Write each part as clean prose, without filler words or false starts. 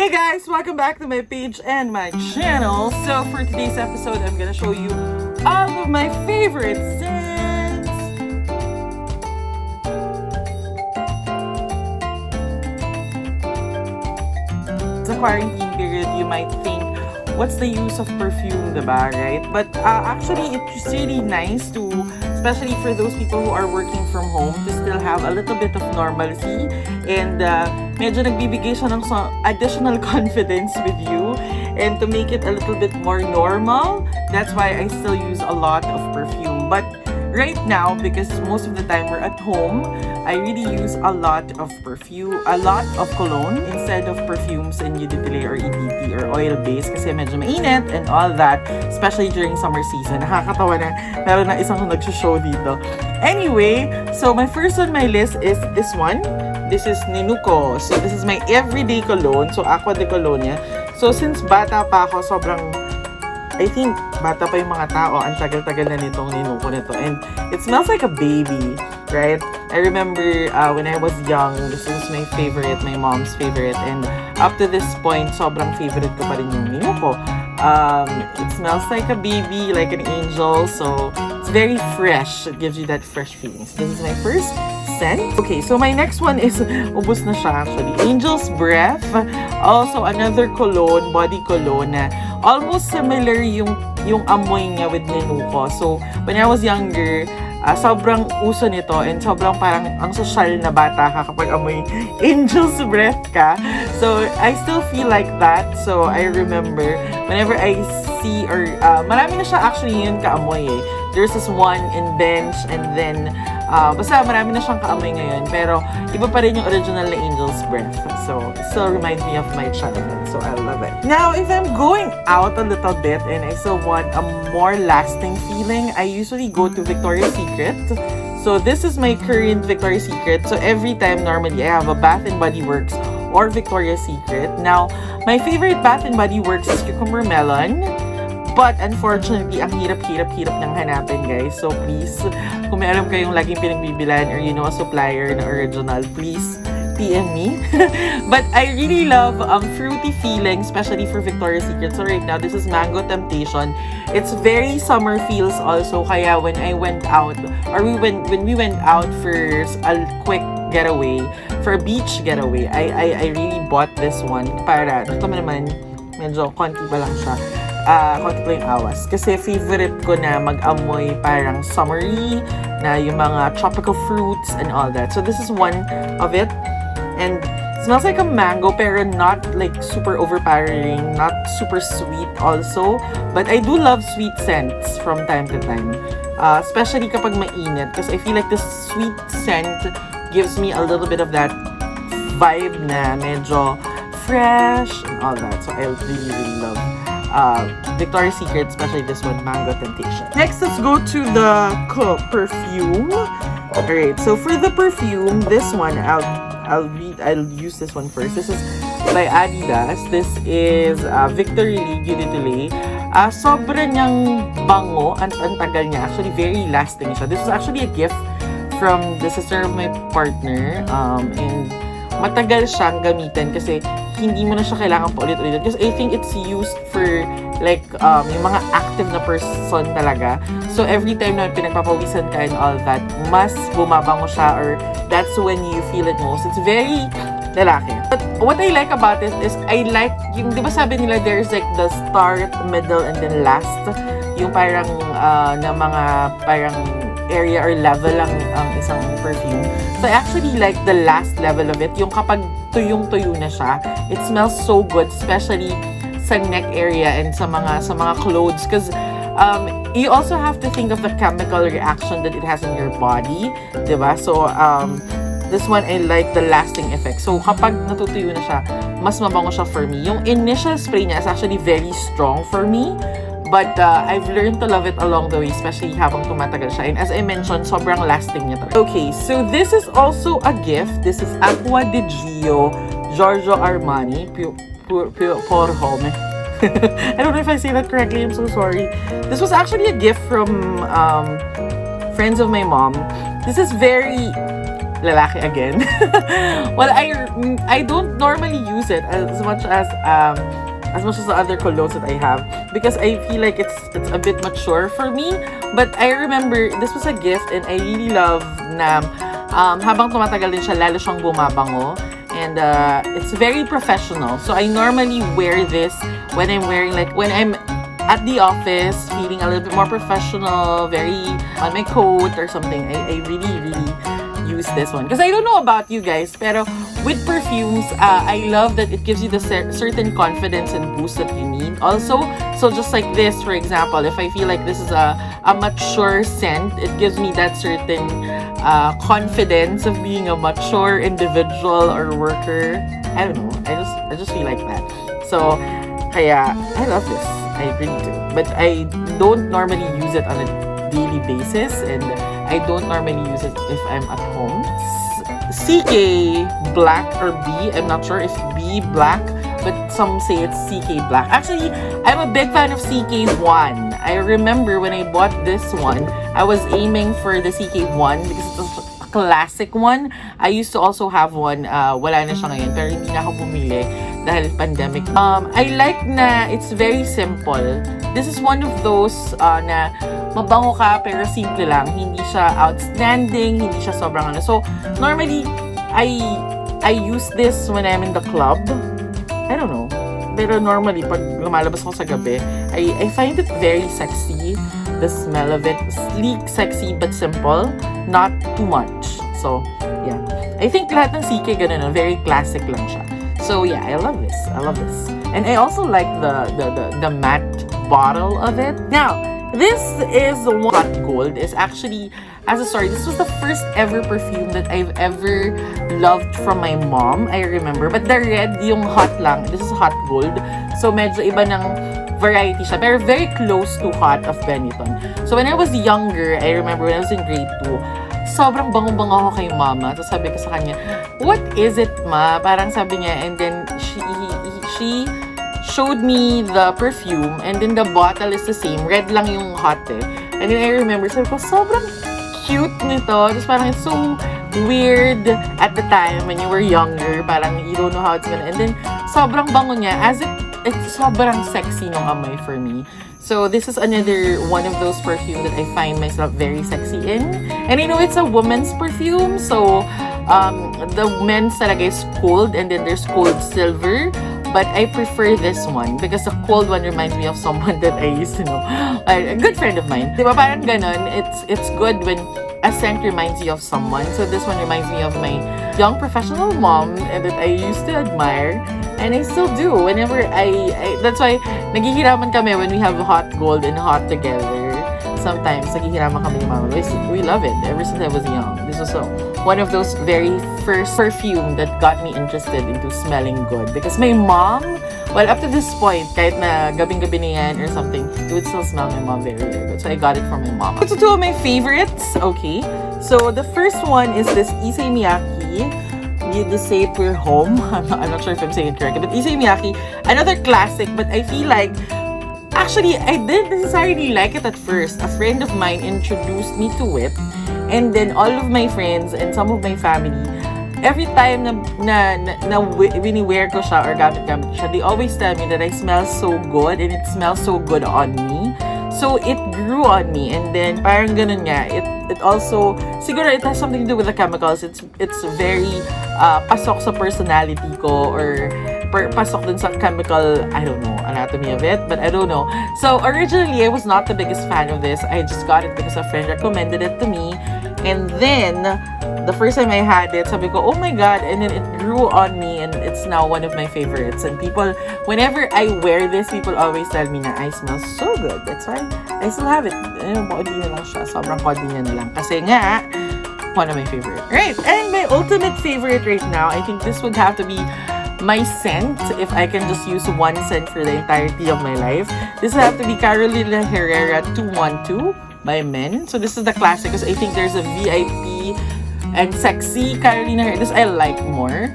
Hey guys, welcome back to my page and my channel. So for today's episode, I'm gonna show you all of my favorite scents. It's a quarantine period, you might think, what's the use of perfume, diba, right? But actually, it's really nice to, especially for those people who are working from home, to still have a little bit of normalcy and medyo nagbibigay siya ng additional confidence with you and to make it a little bit more normal. That's why I still use a lot of perfume. But right now, because most of the time we're at home, I really use a lot of perfume, a lot of cologne instead of perfumes in UDT or EDT or oil-based kasi medyo mainit and all that, especially during summer season. Nakakatawa na meron na isang nag-show dito. Anyway, so my first on my list is this one. This is Ninuko. So this is my everyday cologne. So Aqua de Colonia. So since bata pa ako, sobrang I think bata pa yung mga tao, ang tagal-tagal na nitong Ninuko nito. And it smells like a baby, right? I remember when I was young, this was my favorite, my mom's favorite. And up to this point, sobrang favorite ko pa rin yung Ninuko. It smells like a baby, like an angel. So it's very fresh. It gives you that fresh feeling. So this is my first scent. Okay, so my next one is, ubos na siya actually, Angel's Breath. Also another cologne, body cologne na almost similar yung amoy niya with Ninuko. So when I was younger, sobrang uso nito and sobrang parang ang social na bata ka kapag amoy Angel's Breath ka. So I still feel like that. So I remember whenever I see or marami na siya actually yun kaamoy eh. There's this one in Bench and then basta marami na siyang kaamoy ngayon, pero iba pa rin yung original na Angel's Breath. So, it still reminds me of my childhood. So, I love it. Now, if I'm going out a little bit and I still want a more lasting feeling, I usually go to Victoria's Secret. So, this is my current Victoria's Secret. So, every time, normally, I have a Bath & Body Works or Victoria's Secret. Now, my favorite Bath & Body Works is Cucumber Melon. But unfortunately, ang hirap nang hanapin, guys. So please, kung may alam kayong laging pinagbibilan or you know a supplier na original, please PM me. But I really love fruity feeling, especially for Victoria's Secret. So right now, this is Mango Temptation. It's very summer feels also. Kaya when I went out, or when we went out for a quick getaway, for a beach getaway, I really bought this one para, ito naman, medyo konti pa lang siya. Konti pa yung awas. Kasi favorite ko na mag-amoy parang summery, na yung mga tropical fruits and all that. So this is one of it. And it smells like a mango, pero not like super overpowering, not super sweet also. But I do love sweet scents from time to time. Especially kapag mainit. Because I feel like this sweet scent gives me a little bit of that vibe na medyo fresh and all that. So I really love Victoria's Secret, especially this one, Mango Temptation. Next, let's go to the perfume. Alright, so for the perfume, this one, I'll use this one first. This is by Adidas. This is Victory League Untitled. Sobra niyang bango, ang tagal niya. Actually, very lasting siya. This is actually a gift from the sister of my partner. And matagal siyang gamitin kasi hindi mo na siya kailangan pa ulit-ulit. Because I think it's used for like yung mga active na person talaga. So every time na pinagpapawisan ka and all that, mas bumabango siya or that's when you feel it most. It's very lalaki. But what I like about it is I like yung, di ba sabi nila there's like the start, middle, and then last. Yung parang na mga parang area or level lang ang isang perfume. So I actually like the last level of it. Yung kapag tuyong-tuyo na siya, it smells so good, especially sa neck area and sa mga clothes. Because you also have to think of the chemical reaction that it has in your body, diba? So this one, I like the lasting effect. So kapag natutuyo na siya, mas mabango siya for me. Yung initial spray niya is actually very strong for me. But I've learned to love it along the way, especially habang tumatagal siya. And as I mentioned, sobrang lasting niya talaga. Okay, so this is also a gift. This is Acqua di Gio, Giorgio Armani, Por Home. I don't know if I say that correctly, I'm so sorry. This was actually a gift from friends of my mom. This is very lalaki again. Well, I don't normally use it as much as the other colognes that I have because I feel like it's a bit mature for me. But I remember this was a gift and I really love na habang tumatagal din siya, lalo siyang bumabango. And it's very professional. So I normally wear this when I'm at the office, feeling a little bit more professional, very on my coat or something. I really use this one. Because I don't know about you guys, pero with perfumes, I love that it gives you the certain confidence and boost that you need. Also, so just like this, for example, if I feel like this is a mature scent, it gives me that certain confidence of being a mature individual or worker. I don't know. I just feel like that. So, kaya, I love this. I really do. But I don't normally use it on a daily basis and I don't normally use it if I'm at home. CK Black or B. I'm not sure if B Black, but some say it's CK Black. Actually, I'm a big fan of CK1. I remember when I bought this one, I was aiming for the CK1 because it's a classic one. I used to also have one. Wala na siya ngayon, pero hindi na ako bumili dahil pandemic. I like na it's very simple. This is one of those na mabango ka pero simple lang. Hindi siya outstanding, hindi siya sobrang ano. So, normally, I use this when I'm in the club. I don't know. Pero normally, pag lumalabas ako sa gabi, I find it very sexy. The smell of it. Sleek, sexy, but simple. Not too much. So, yeah. I think lahat ng CK ganun, very classic lang siya. So, yeah, I love this. And I also like the matte bottle of it. Now, this is hot gold. Is actually, this was the first ever perfume that I've ever loved from my mom. I remember. But the red, yung hot lang. This is hot gold. So, medyo iba ng variety siya. Pero very close to hot of Benetton. So, when I was younger, I remember when I was in grade 2, sobrang bango-bango ako kay mama. So, sabi ko sa kanya, what is it, ma? Parang sabi niya, and then she showed me the perfume, and then the bottle is the same. Red lang yung hot eh. And then I remember, sabi ko, sobrang cute nito. Just parang it's so weird at the time when you were younger. Parang you don't know how it's gonna. And then, sobrang bango niya. It's sobrang sexy nung amoy for me. So this is another one of those perfume that I find myself very sexy in. And I know it's a woman's perfume, so the men's talaga is cold and then there's cold silver. But I prefer this one because the cold one reminds me of someone that I used to know. A good friend of mine. Diba parang ganon? It's good when a scent reminds you of someone. So this one reminds me of my young professional mom that I used to admire. And I still do. Whenever that's why naghihiraman kami when we have hot gold and hot together. Sometimes naghihiraman kami ni mama. We love it ever since I was young. This was one of those very first perfume that got me interested into smelling good. Because my mom, well, up to this point, kahit na gabing-gabi na yan or something, it would still smell my mom very, very good. So I got it from my mom. So two of my favorites. Okay. So the first one is this Issey Miyake. You say per home. I'm not sure if I'm saying it correctly, but Issey Miyake, another classic, but I feel like actually I didn't necessarily like it at first. A friend of mine introduced me to it, and then all of my friends and some of my family, every time na wini-wear ko siya or gamit-gamit ko siya, they always tell me that I smell so good and it smells so good on me. So it grew on me, and then parang ganun nga. It also siguro it has something to do with the chemicals. It's very pasok sa personality ko or pasok dun sa chemical, I don't know, anatomy of it, but I don't know. So originally I was not the biggest fan of this. I just got it because a friend recommended it to me, and then the first time I had it, sabi ko, oh my god, and then it grew on me, and it's now one of my favorites. And people, whenever I wear this, people always tell me na I smell so good. That's why I still have it. Body na lang siya. Sobrang body niya na lang. Kasi nga, one of my favorite. Right, and my ultimate favorite right now, I think this would have to be my scent, if I can just use one scent for the entirety of my life. This would have to be Carolina Herrera 212 by Men. So this is the classic because I think there's a VIP and sexy Carolina Herrera. This I like more.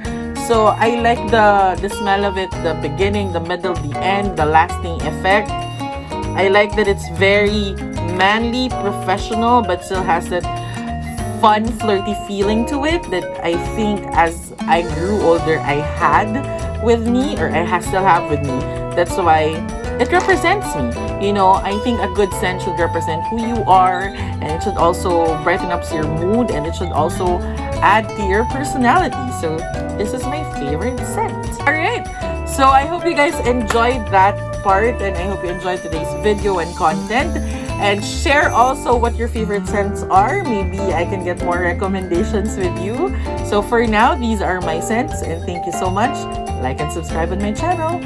So I like the smell of it, the beginning, the middle, the end, the lasting effect. I like that it's very manly, professional, but still has that fun, flirty feeling to it that I think as I grew older, I had with me, or still have with me. That's why it represents me. You know, I think a good scent should represent who you are, and it should also brighten up your mood, and it should also add to your personality. So this is my favorite scent. All right. So I hope you guys enjoyed that part, and I hope you enjoyed today's video and content. And share also what your favorite scents are. Maybe I can get more recommendations with you. So for now, these are my scents, and thank you so much. Like and subscribe on my channel.